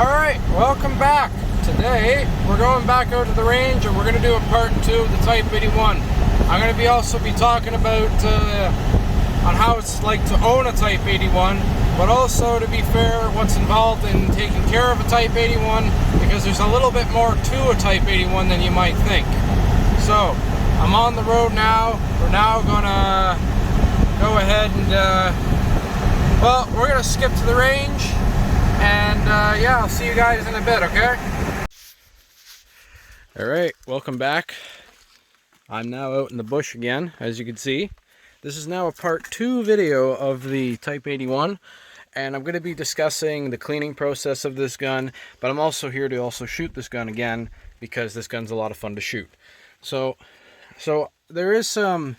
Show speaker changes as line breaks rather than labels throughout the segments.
Alright, welcome back. Today we're going back out to the range and we're going to do a part 2 of the Type 81. I'm going to also be talking about on how it's like to own a Type 81, but also, to be fair, what's involved in taking care of a Type 81, because there's a little bit more to a Type 81 than you might think. So, I'm on the road now. We're now going to go ahead and, we're going to skip to the range. And yeah, I'll see you guys in a bit, okay? Alright, welcome back. I'm now out in the bush again, as you can see. This is now a part 2 video of the Type 81. And I'm going to be discussing the cleaning process of this gun. But I'm also here to also shoot this gun again, because this gun's a lot of fun to shoot. So there is some...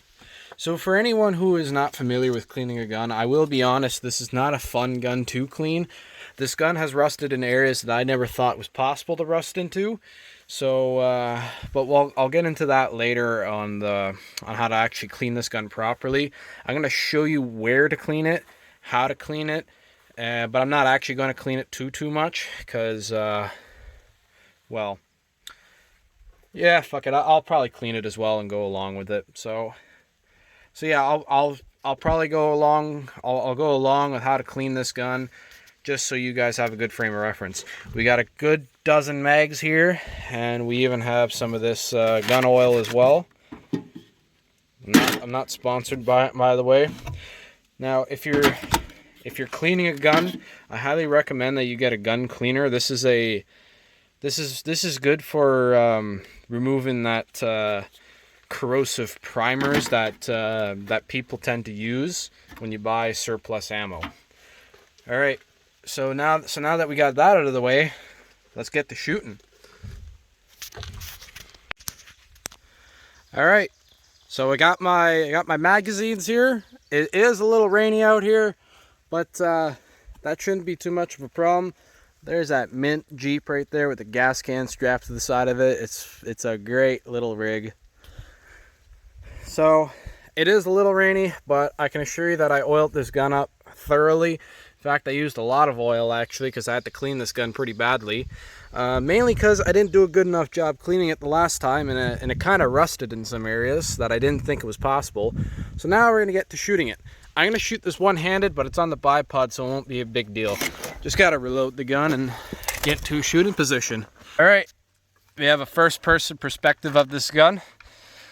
So for anyone who is not familiar with cleaning a gun, I will be honest, this is not a fun gun to clean. This gun has rusted in areas that I never thought was possible to rust into. So, I'll get into that later on how to actually clean this gun properly. I'm going to show you where to clean it, how to clean it, but I'm not actually going to clean it too much, because, yeah, fuck it. I'll probably clean it as well and go along with it. So yeah, I'll probably go along. I'll go along with how to clean this gun, just so you guys have a good frame of reference. We got a good dozen mags here, and we even have some of this gun oil as well. I'm not sponsored by the way. Now, if you're cleaning a gun, I highly recommend that you get a gun cleaner. This is good for removing that corrosive primers that people tend to use when you buy surplus ammo. All right, so now that we got that out of the way, let's get to shooting. All right, so I got my magazines here. It is a little rainy out here, but that shouldn't be too much of a problem. There's that mint Jeep right there with the gas can strapped to the side of it. It's a great little rig. So it is a little rainy, but I can assure you that I oiled this gun up thoroughly. In fact, I used a lot of oil actually, because I had to clean this gun pretty badly. Mainly because I didn't do a good enough job cleaning it the last time, and it kind of rusted in some areas that I didn't think it was possible. So now we're going to get to shooting it. I'm going to shoot this one-handed, but it's on the bipod, so it won't be a big deal. Just got to reload the gun and get to shooting position. All right, we have a first-person perspective of this gun.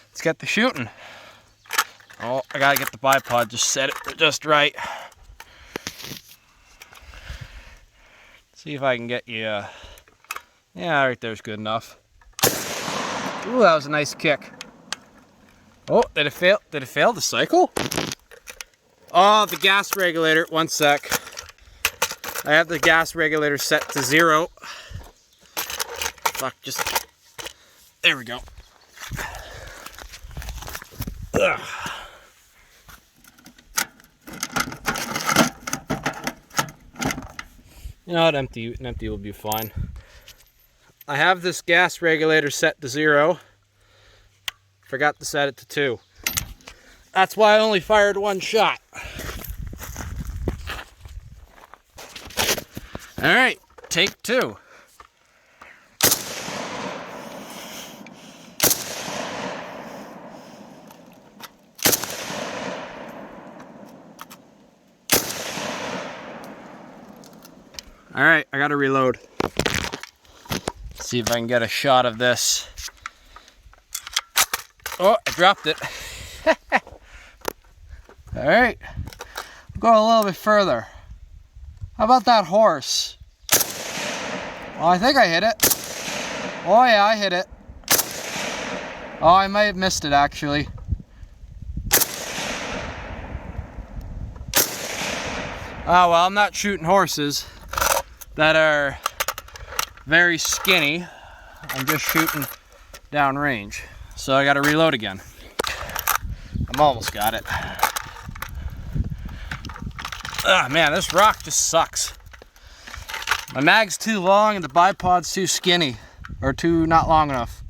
Let's get to shooting. Oh, I gotta get the bipod just set it just right. See if I can get you. Yeah, right there's good enough. Ooh, that was a nice kick. Oh, did it fail? Did it fail the cycle? Oh, the gas regulator. One sec. I have the gas regulator set to 0. Fuck, just. There we go. Ugh. You know what, empty will be fine. I have this gas regulator set to 0. Forgot to set it to 2. That's why I only fired one shot. Alright, take 2. Alright, I gotta reload. Let's see if I can get a shot of this. Oh, I dropped it. Alright, go a little bit further. How about that horse? Oh, I think I hit it. Oh yeah, I hit it. Oh, I might have missed it actually. Oh well, I'm not shooting horses that are very skinny. I'm just shooting downrange. So I gotta reload again. I'm almost got it. Ah, man, this rock just sucks. My mag's too long and the bipod's too skinny. Or too not long enough.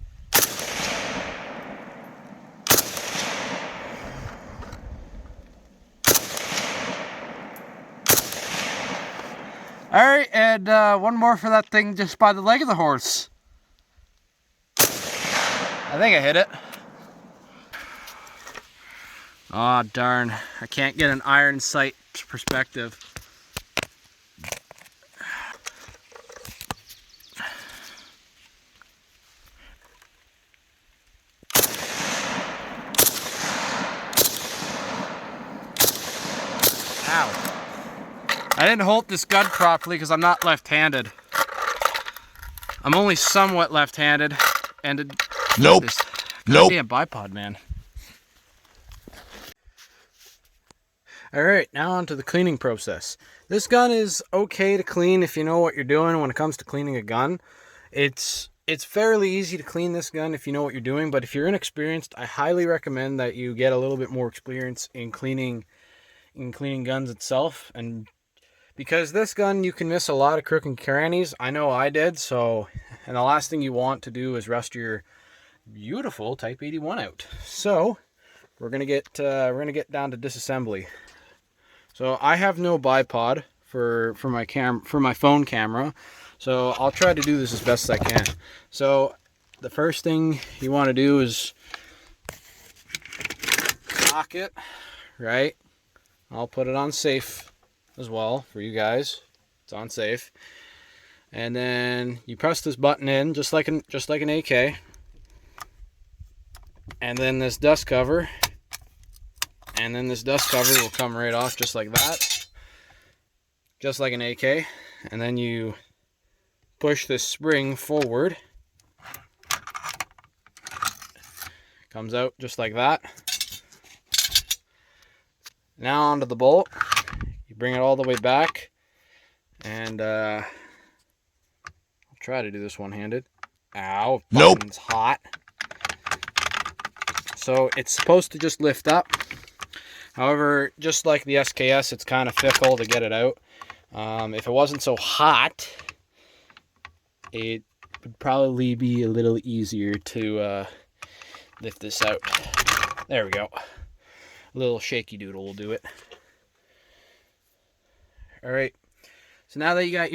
Alright, and one more for that thing just by the leg of the horse. I think I hit it. Aw, darn. I can't get an iron sight perspective. Ow. I didn't hold this gun properly because I'm not left-handed. I'm only somewhat left-handed, and
nope.
This
Nope.
goddamn bipod, man. Alright, now on to the cleaning process. This gun is okay to clean if you know what you're doing when it comes to cleaning a gun. It's fairly easy to clean this gun if you know what you're doing, but if you're inexperienced, I highly recommend that you get a little bit more experience in cleaning guns itself. And because this gun, you can miss a lot of crook and crannies. I know I did, so, and the last thing you want to do is rust your beautiful Type 81 out. So, we're gonna get down to disassembly. So I have no bipod for my phone camera, so I'll try to do this as best as I can. So the first thing you want to do is lock it, right? I'll put it on safe as well for you guys. It's on safe, and then you press this button in just like an AK, and then this dust cover. And then this dust cover will come right off just like that. Just like an AK. And then you push this spring forward. Comes out just like that. Now onto the bolt. You bring it all the way back. And I'll try to do this one-handed. Ow,
nope.
Button's hot. So it's supposed to just lift up. However, just like the SKS, it's kind of fickle to get it out. If it wasn't so hot, it would probably be a little easier to lift this out. There we go. A little shaky doodle will do it. All right. So now that you got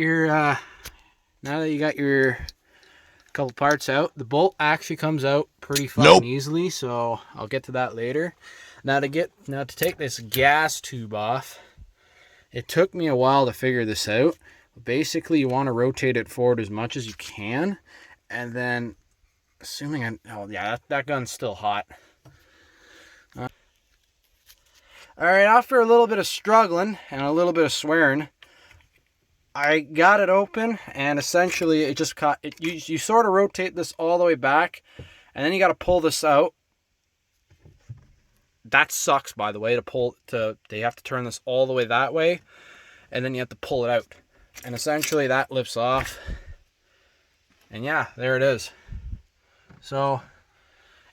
your couple parts out, the bolt actually comes out pretty fucking easily. So I'll get to that later. Now to take this gas tube off, it took me a while to figure this out. Basically, you want to rotate it forward as much as you can, and then, that gun's still hot. All right, after a little bit of struggling and a little bit of swearing, I got it open, and essentially it just caught. You sort of rotate this all the way back, and then you got to pull this out. That sucks, by the way, they have to turn this all the way that way, and then you have to pull it out. And essentially that lifts off. And yeah, there it is. So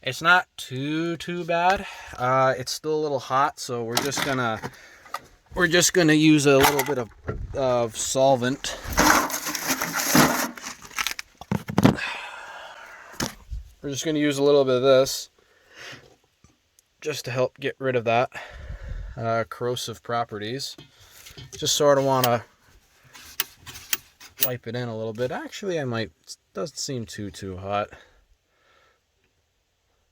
it's not too bad. It's still a little hot, so we're just gonna use a little bit of solvent. We're just gonna use a little bit of this, just to help get rid of that corrosive properties. Just sort of want to wipe it in a little bit. Actually, I might. It doesn't seem too hot.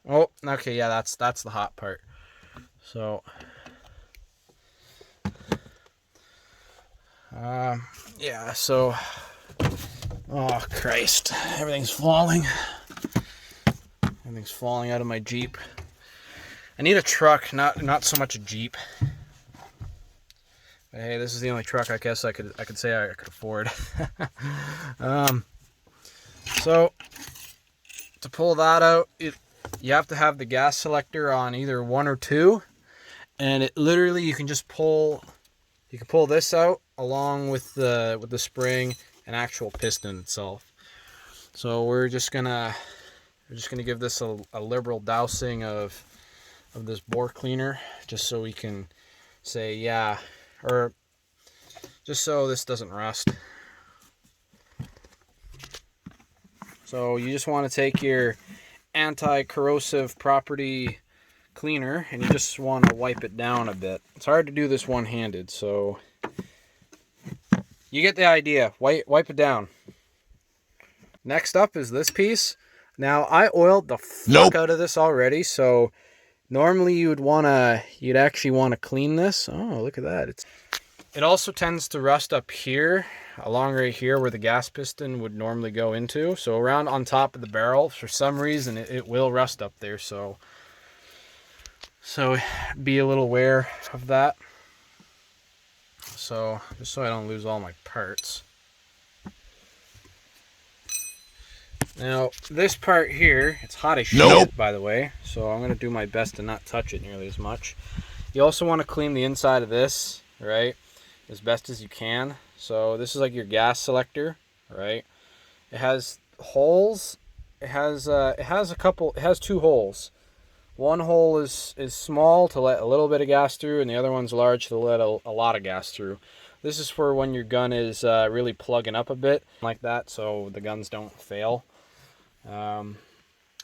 Oh, okay, yeah, that's the hot part. So, yeah. So, oh Christ, everything's falling. Everything's falling out of my Jeep. I need a truck, not so much a Jeep. But hey, this is the only truck I guess I could say I could afford. So to pull that out, you have to have the gas selector on either 1 or 2, and it literally you can pull this out along with the spring and actual piston itself. So we're just gonna give this a liberal dousing of this bore cleaner, just so we can say yeah, or just so this doesn't rust. So you just want to take your anti-corrosive property cleaner and you just want to wipe it down a bit. It's hard to do this one-handed, so You get the idea. Wipe it down. Next up is this piece. Now, I oiled the fuck out of this already, so normally you'd actually want to clean this. Oh, look at that. It also tends to rust up here, along right here where the gas piston would normally go into. So around on top of the barrel, for some reason, it will rust up there. So be a little aware of that. So just so I don't lose all my parts. Now, this part here, it's hot as shit, by the way, so I'm going to do my best to not touch it nearly as much. You also want to clean the inside of this, right, as best as you can. So this is like your gas selector, right? It has holes. It has two holes. One hole is small to let a little bit of gas through, and the other one's large to let a lot of gas through. This is for when your gun is really plugging up a bit like that, so the guns don't fail.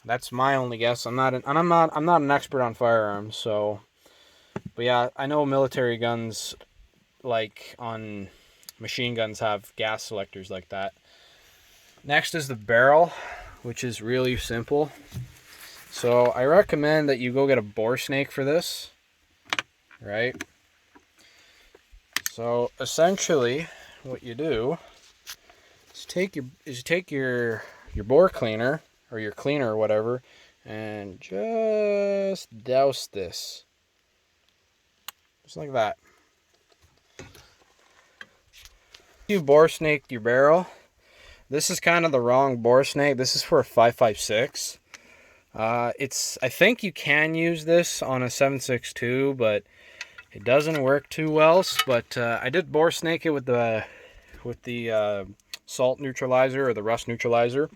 That's my only guess. I'm not an expert on firearms, so, but yeah, I know military guns, like on machine guns, have gas selectors like that. Next is the barrel, which is really simple. So I recommend that you go get a bore snake for this, right? So essentially, what you do is take your bore cleaner, or your cleaner or whatever, and just douse this. Just like that. You bore snaked your barrel. This is kind of the wrong bore snake. This is for a 5.56. I think you can use this on a 7.62, but it doesn't work too well. But I did bore snake it with the salt neutralizer, or the rust neutralizer.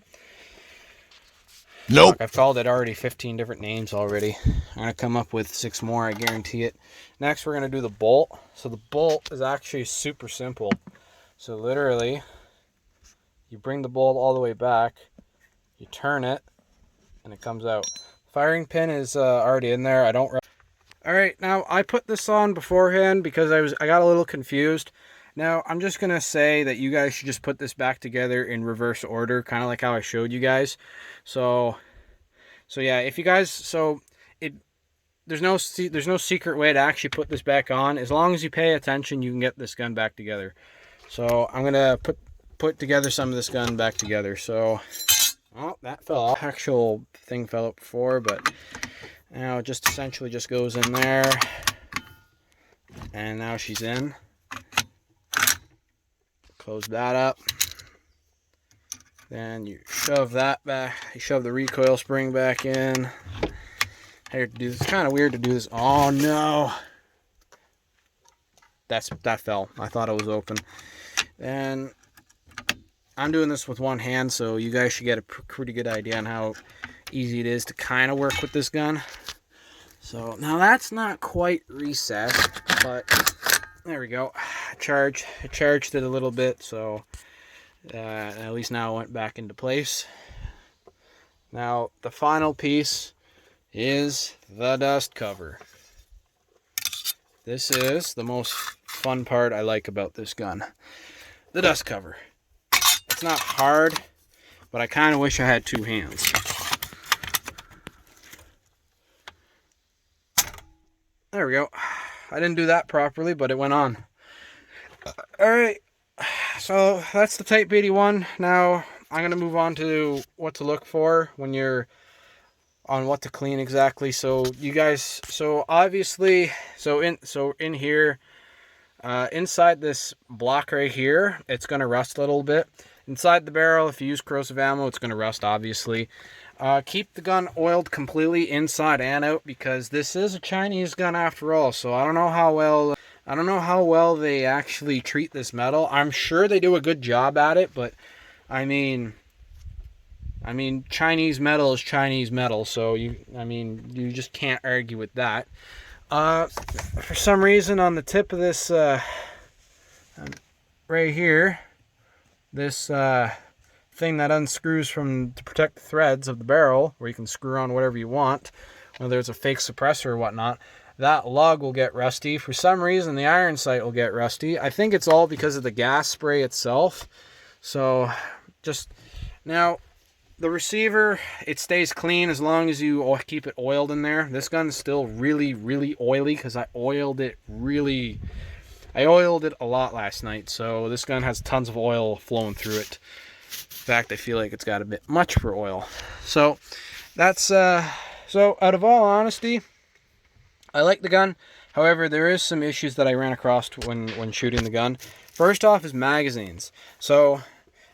Nope.
I've called it already 15 different names already. I'm going to come up with 6 more, I guarantee it. Next, we're going to do the bolt. So the bolt is actually super simple. So literally, you bring the bolt all the way back, you turn it, and it comes out. Firing pin is already in there. Alright, now I put this on beforehand because I got a little confused. Now, I'm just going to say that you guys should just put this back together in reverse order, kind of like how I showed you guys. So yeah, if you guys, there's no secret way to actually put this back on. As long as you pay attention, you can get this gun back together. So I'm going to put together some of this gun back together. So, oh, that fell off. Actual thing fell out before, but now it just essentially just goes in there. And now she's in. Close that up. Then you shove that back. You shove the recoil spring back in. I have to do this. It's kind of weird to do this. Oh no! That fell. I thought it was open. And I'm doing this with one hand, so you guys should get a pretty good idea on how easy it is to kind of work with this gun. So now that's not quite recessed, but there we go. It charged it a little bit, so at least now it went back into place. Now the final piece is the dust cover. This is the most fun part I like about this gun. The dust cover. It's not hard, but I kind of wish I had 2 hands. There we go. I didn't do that properly, but it went on. Alright, so that's the Type 81. Now I'm going to move on to what to look for when you're on what to clean exactly. So you guys, so obviously, in here, inside this block right here, it's going to rust a little bit. Inside the barrel, if you use corrosive ammo, it's going to rust, obviously. Keep the gun oiled completely inside and out, because this is a Chinese gun after all. So I don't know how well they actually treat this metal. I'm sure they do a good job at it, but I mean Chinese metal is Chinese metal, so you just can't argue with that. For some reason, on the tip of this right here, this thing that unscrews to protect the threads of the barrel, where you can screw on whatever you want, whether it's a fake suppressor or whatnot, that lug will get rusty. For some reason, the iron sight will get rusty. I think it's all because of the gas spray itself. So just now, the receiver, it stays clean as long as you keep it oiled in there. This gun's still really, really oily because I oiled it a lot last night. So this gun has tons of oil flowing through it. In fact, I feel like it's got a bit much for oil. So that's so out of all honesty, I like the gun. However, there is some issues that I ran across when shooting the gun. First off is magazines. So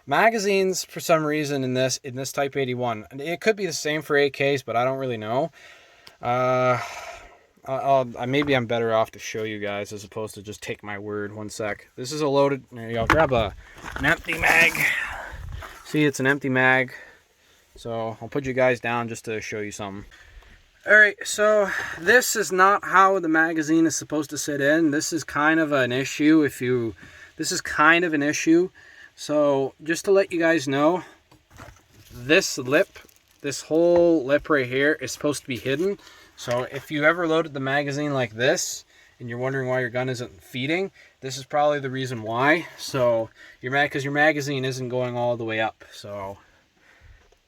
magazines, for some reason, in this Type 81, and it could be the same for AKs, but I don't really know. Maybe I'm better off to show you guys as opposed to just take my word. One sec. This is a loaded. There you go. Grab an empty mag. See, it's an empty mag. So I'll put you guys down just to show you something. Alright, so this is not how the magazine is supposed to sit in. This is kind of an issue So just to let you guys know, this whole lip right here is supposed to be hidden. So if you ever loaded the magazine like this and you're wondering why your gun isn't feeding, this is probably the reason why. So because your magazine isn't going all the way up. So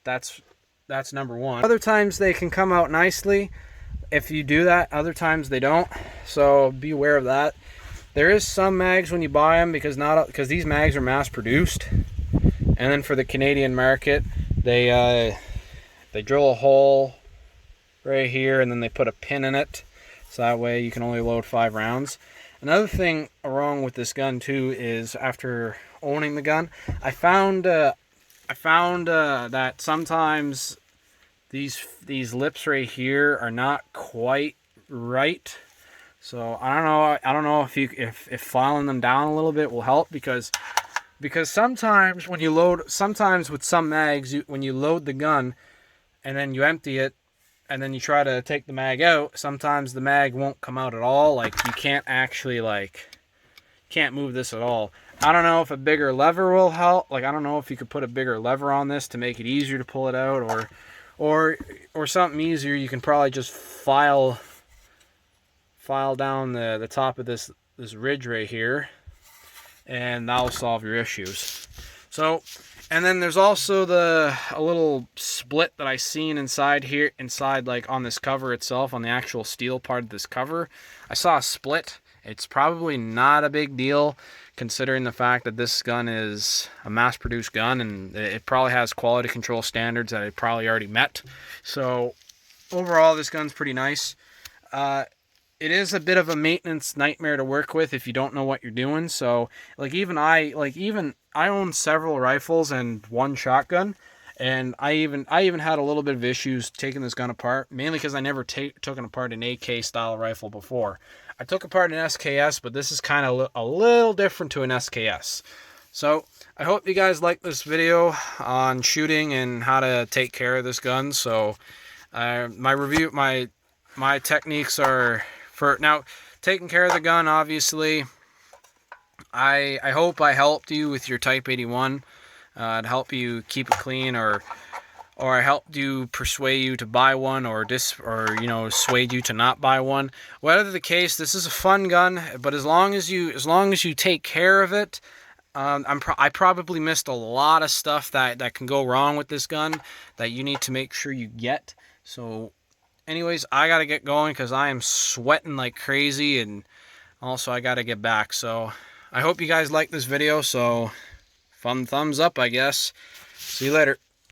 that's number one. Other times they can come out nicely if you do that. Other times they don't. So be aware of that. There is some mags when you buy them because these mags are mass produced. And then for the Canadian market, they drill a hole right here and then they put a pin in it. So that way you can only load 5 rounds. Another thing wrong with this gun too is after owning the gun, I found that sometimes these lips right here are not quite right. So I don't know if filing them down a little bit will help because sometimes with some mags, when you load the gun and then you empty it and then you try to take the mag out, sometimes the mag won't come out at all. Like you can't actually can't move this at all. I don't know if a bigger lever will help. Like I don't know if you could put a bigger lever on this to make it easier to pull it out, or something easier. You can probably just file down the top of this ridge right here, and that'll solve your issues. So, and then there's also a little split that I seen inside like on this cover itself, on the actual steel part of this cover. I saw a split. It's probably not a big deal considering the fact that this gun is a mass-produced gun and it probably has quality control standards that it probably already met. So overall, this gun's pretty nice. It is a bit of a maintenance nightmare to work with if you don't know what you're doing. So I own several rifles and one shotgun, and I even had a little bit of issues taking this gun apart, mainly because I never taken apart an AK style rifle before. I took apart an SKS, but this is kind of a little different to an SKS. So I hope you guys like this video on shooting and how to take care of this gun. So my techniques are for now taking care of the gun. Obviously, I hope I helped you with your Type 81 to help you keep it clean, or I helped you persuade you to buy one, or swayed you to not buy one. Whatever the case, this is a fun gun, but as long as you take care of it, I probably missed a lot of stuff that can go wrong with this gun that you need to make sure you get. So anyways, I gotta get going because I am sweating like crazy, and also I gotta get back. So I hope you guys like this video. So fun thumbs up, I guess. See you later.